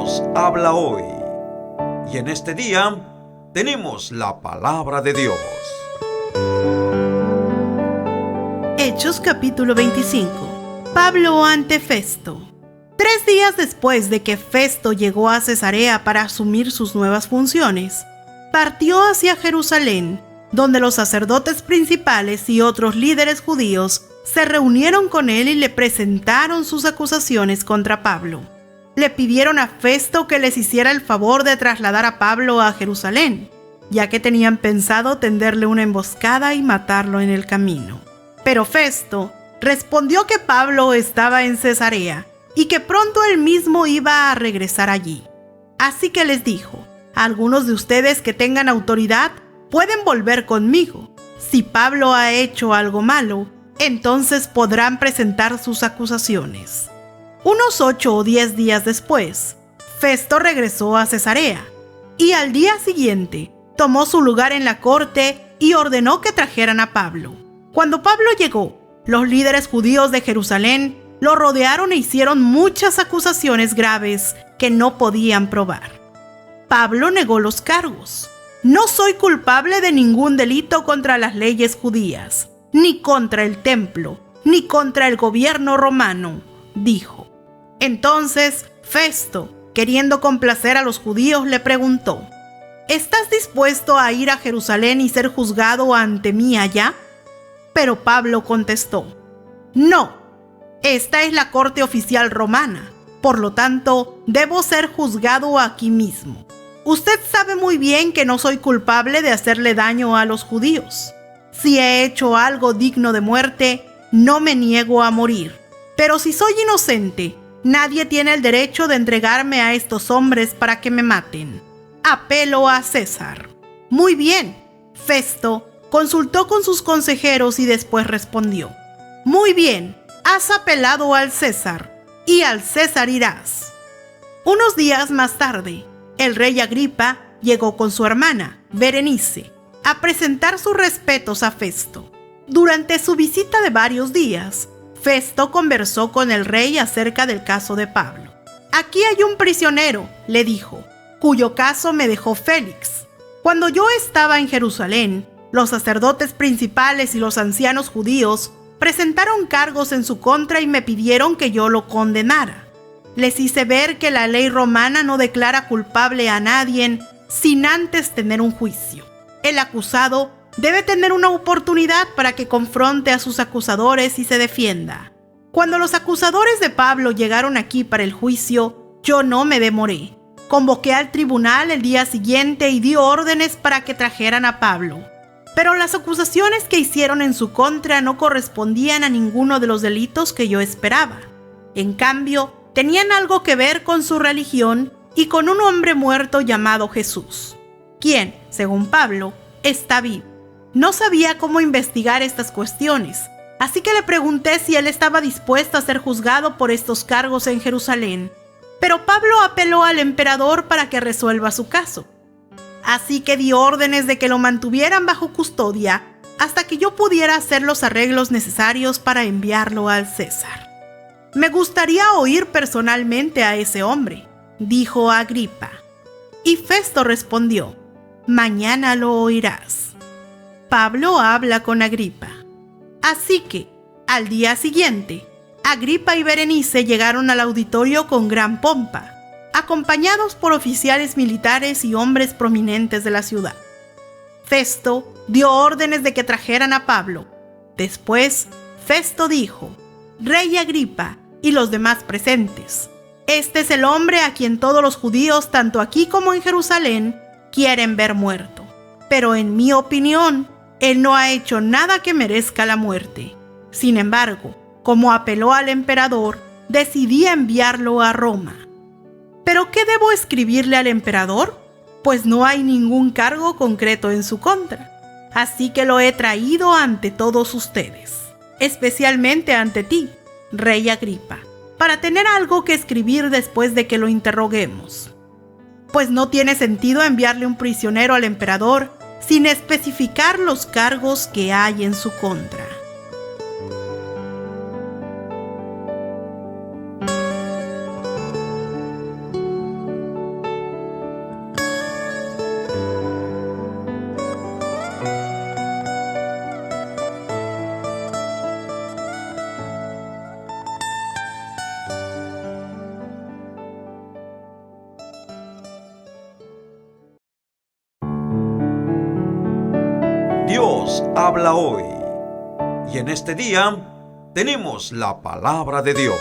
Dios habla hoy. Y en este día tenemos la palabra de Dios. Hechos capítulo 25. Pablo ante Festo. 3 días después de que Festo llegó a Cesarea para asumir sus nuevas funciones, partió hacia Jerusalén, donde los sacerdotes principales y otros líderes judíos se reunieron con él y le presentaron sus acusaciones contra Pablo. Le pidieron a Festo que les hiciera el favor de trasladar a Pablo a Jerusalén, ya que tenían pensado tenderle una emboscada y matarlo en el camino. Pero Festo respondió que Pablo estaba en Cesarea y que pronto él mismo iba a regresar allí. Así que les dijo: algunos de ustedes que tengan autoridad pueden volver conmigo. Si Pablo ha hecho algo malo, entonces podrán presentar sus acusaciones. Unos 8 o 10 días después, Festo regresó a Cesarea y al día siguiente tomó su lugar en la corte y ordenó que trajeran a Pablo. Cuando Pablo llegó, los líderes judíos de Jerusalén lo rodearon e hicieron muchas acusaciones graves que no podían probar. Pablo negó los cargos. No soy culpable de ningún delito contra las leyes judías, ni contra el templo, ni contra el gobierno romano, dijo. Entonces Festo, queriendo complacer a los judíos, le preguntó: ¿estás dispuesto a ir a Jerusalén y ser juzgado ante mí allá? Pero Pablo contestó: no. Esta es la corte oficial romana, por lo tanto, debo ser juzgado aquí mismo. Usted sabe muy bien que no soy culpable de hacerle daño a los judíos. Si he hecho algo digno de muerte, no me niego a morir. Pero si soy inocente, nadie tiene el derecho de entregarme a estos hombres para que me maten. Apelo a César. Muy bien. Festo consultó con sus consejeros y después respondió: muy bien. Has apelado al César, y al César irás. Unos días más tarde, el rey Agripa llegó con su hermana, Berenice, a presentar sus respetos a Festo. Durante su visita de varios días, Festo conversó con el rey acerca del caso de Pablo. Aquí hay un prisionero, le dijo, cuyo caso me dejó Félix. Cuando yo estaba en Jerusalén, los sacerdotes principales y los ancianos judíos presentaron cargos en su contra y me pidieron que yo lo condenara. Les hice ver que la ley romana no declara culpable a nadie sin antes tener un juicio. El acusado debe tener una oportunidad para que confronte a sus acusadores y se defienda. Cuando los acusadores de Pablo llegaron aquí para el juicio, yo no me demoré. Convoqué al tribunal el día siguiente y di órdenes para que trajeran a Pablo. Pero las acusaciones que hicieron en su contra no correspondían a ninguno de los delitos que yo esperaba. En cambio, tenían algo que ver con su religión y con un hombre muerto llamado Jesús, quien, según Pablo, está vivo. No sabía cómo investigar estas cuestiones, así que le pregunté si él estaba dispuesto a ser juzgado por estos cargos en Jerusalén. Pero Pablo apeló al emperador para que resuelva su caso. Así que di órdenes de que lo mantuvieran bajo custodia hasta que yo pudiera hacer los arreglos necesarios para enviarlo al César. Me gustaría oír personalmente a ese hombre, dijo Agripa. Y Festo respondió: mañana lo oirás. Pablo habla con Agripa. Así que, al día siguiente, Agripa y Berenice llegaron al auditorio con gran pompa, acompañados por oficiales militares y hombres prominentes de la ciudad. Festo dio órdenes de que trajeran a Pablo. Después, Festo dijo: Rey Agripa y los demás presentes, este es el hombre a quien todos los judíos, tanto aquí como en Jerusalén, quieren ver muerto. Pero en mi opinión, él no ha hecho nada que merezca la muerte. Sin embargo, como apeló al emperador, decidí enviarlo a Roma. ¿Pero qué debo escribirle al emperador? Pues no hay ningún cargo concreto en su contra. Así que lo he traído ante todos ustedes, especialmente ante ti, Rey Agripa, para tener algo que escribir después de que lo interroguemos. Pues no tiene sentido enviarle un prisionero al emperador sin especificar los cargos que hay en su contra. nos habla hoy. Y en este día tenemos la palabra de Dios.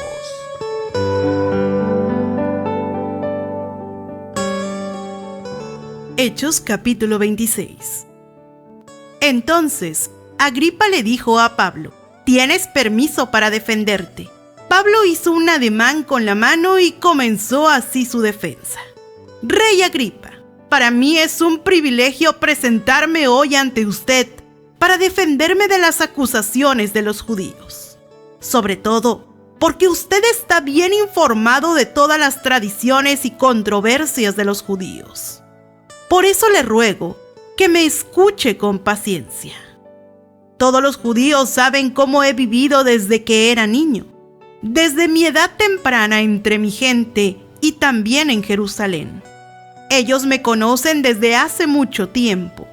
Hechos capítulo 26. Entonces, Agripa le dijo a Pablo: «Tienes permiso para defenderte». Pablo hizo un ademán con la mano y comenzó así su defensa. «Rey Agripa, para mí es un privilegio presentarme hoy ante usted para defenderme de las acusaciones de los judíos. Sobre todo, porque usted está bien informado de todas las tradiciones y controversias de los judíos. Por eso le ruego que me escuche con paciencia. Todos los judíos saben cómo he vivido desde que era niño, desde mi edad temprana entre mi gente y también en Jerusalén. Ellos me conocen desde hace mucho tiempo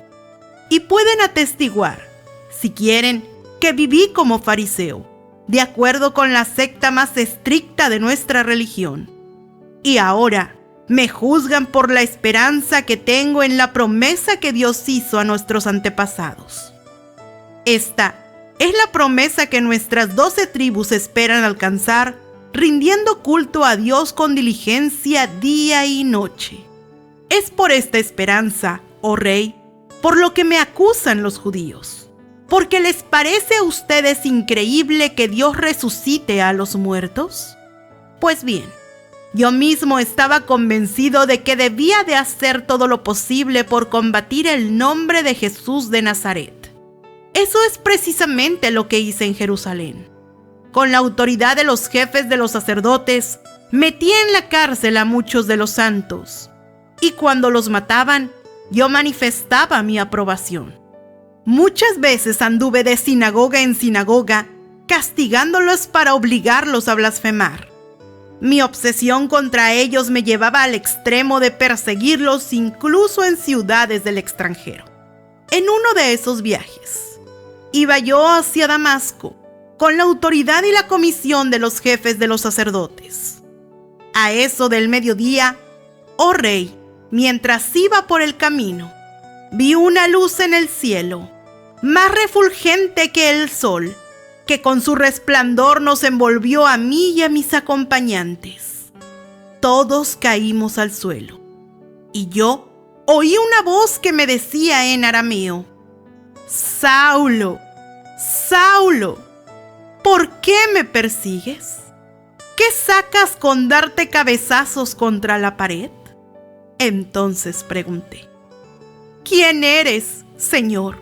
y pueden atestiguar, si quieren, que viví como fariseo, de acuerdo con la secta más estricta de nuestra religión. Y ahora me juzgan por la esperanza que tengo en la promesa que Dios hizo a nuestros antepasados. Esta es la promesa que nuestras 12 tribus esperan alcanzar, rindiendo culto a Dios con diligencia día y noche. Es por esta esperanza, oh Rey, por lo que me acusan los judíos, porque les parece a ustedes increíble que Dios resucite a los muertos. Pues bien, yo mismo estaba convencido de que debía de hacer todo lo posible por combatir el nombre de Jesús de Nazaret. Eso es precisamente lo que hice en Jerusalén. Con la autoridad de los jefes de los sacerdotes, metí en la cárcel a muchos de los santos, y cuando los mataban, yo manifestaba mi aprobación. Muchas veces anduve de sinagoga en sinagoga, castigándolos para obligarlos a blasfemar. Mi obsesión contra ellos me llevaba al extremo de perseguirlos incluso en ciudades del extranjero. En uno de esos viajes, iba yo hacia Damasco, con la autoridad y la comisión de los jefes de los sacerdotes. A eso del mediodía, oh Rey, mientras iba por el camino, vi una luz en el cielo, más refulgente que el sol, que con su resplandor nos envolvió a mí y a mis acompañantes. Todos caímos al suelo, y yo oí una voz que me decía en arameo: «Saulo, Saulo, ¿por qué me persigues? ¿Qué sacas con darte cabezazos contra la pared?». Entonces pregunté: «¿Quién eres, Señor?».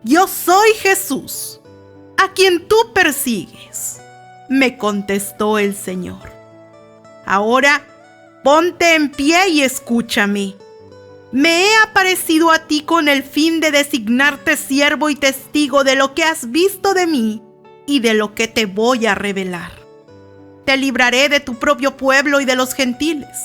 «Yo soy Jesús, a quien tú persigues», me contestó el Señor. «Ahora ponte en pie y escúchame. Me he aparecido a ti con el fin de designarte siervo y testigo de lo que has visto de mí y de lo que te voy a revelar. Te libraré de tu propio pueblo y de los gentiles.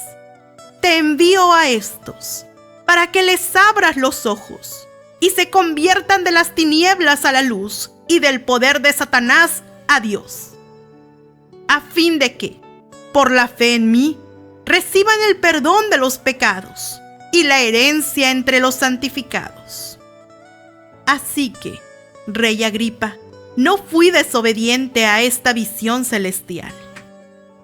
Te envío a estos para que les abras los ojos y se conviertan de las tinieblas a la luz y del poder de Satanás a Dios, a fin de que, por la fe en mí, reciban el perdón de los pecados y la herencia entre los santificados». Así que, Rey Agripa, no fui desobediente a esta visión celestial.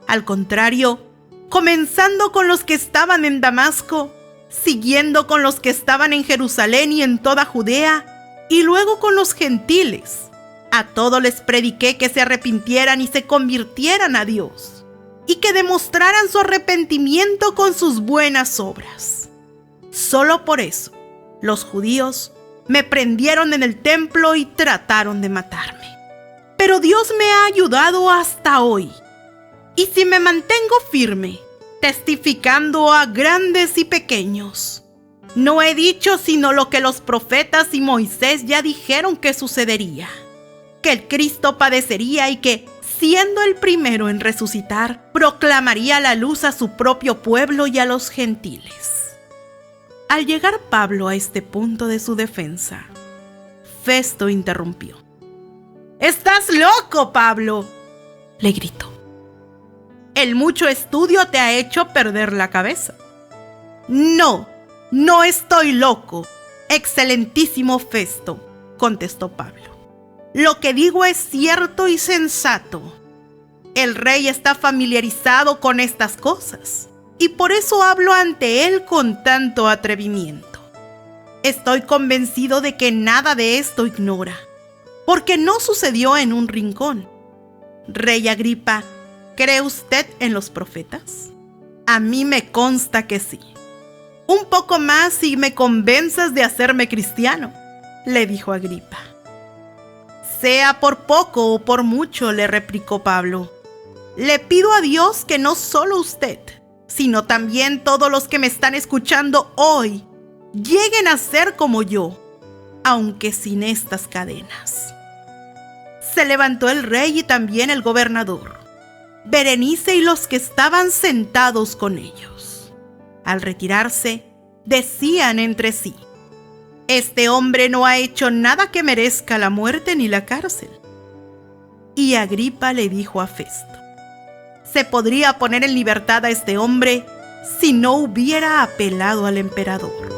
Al contrario, comenzando con los que estaban en Damasco, siguiendo con los que estaban en Jerusalén y en toda Judea, y luego con los gentiles, a todos les prediqué que se arrepintieran y se convirtieran a Dios, y que demostraran su arrepentimiento con sus buenas obras. Solo por eso, los judíos me prendieron en el templo y trataron de matarme. Pero Dios me ha ayudado hasta hoy. Y si me mantengo firme, testificando a grandes y pequeños, no he dicho sino lo que los profetas y Moisés ya dijeron que sucedería: que el Cristo padecería y que, siendo el primero en resucitar, proclamaría la luz a su propio pueblo y a los gentiles. Al llegar Pablo a este punto de su defensa, Festo interrumpió. «¡Estás loco, Pablo!», le gritó. «El mucho estudio te ha hecho perder la cabeza». «No, no estoy loco, excelentísimo Festo. contestó Pablo. Lo que digo es cierto y sensato. El rey está familiarizado con estas cosas y por eso hablo ante él con tanto atrevimiento. Estoy convencido de que nada de esto ignora, porque no sucedió en un rincón. Rey Agripa, ¿cree usted en los profetas? A mí me consta que sí. Un poco más y me convenzas de hacerme cristiano, le dijo Agripa. Sea por poco o por mucho, le replicó Pablo. Le pido a Dios que no solo usted, sino también todos los que me están escuchando hoy, lleguen a ser como yo, aunque sin estas cadenas. Se levantó el rey y también el gobernador, Berenice y los que estaban sentados con ellos. Al retirarse, decían entre sí: este hombre no ha hecho nada que merezca la muerte ni la cárcel. Y Agripa le dijo a Festo: se podría poner en libertad a este hombre si no hubiera apelado al emperador.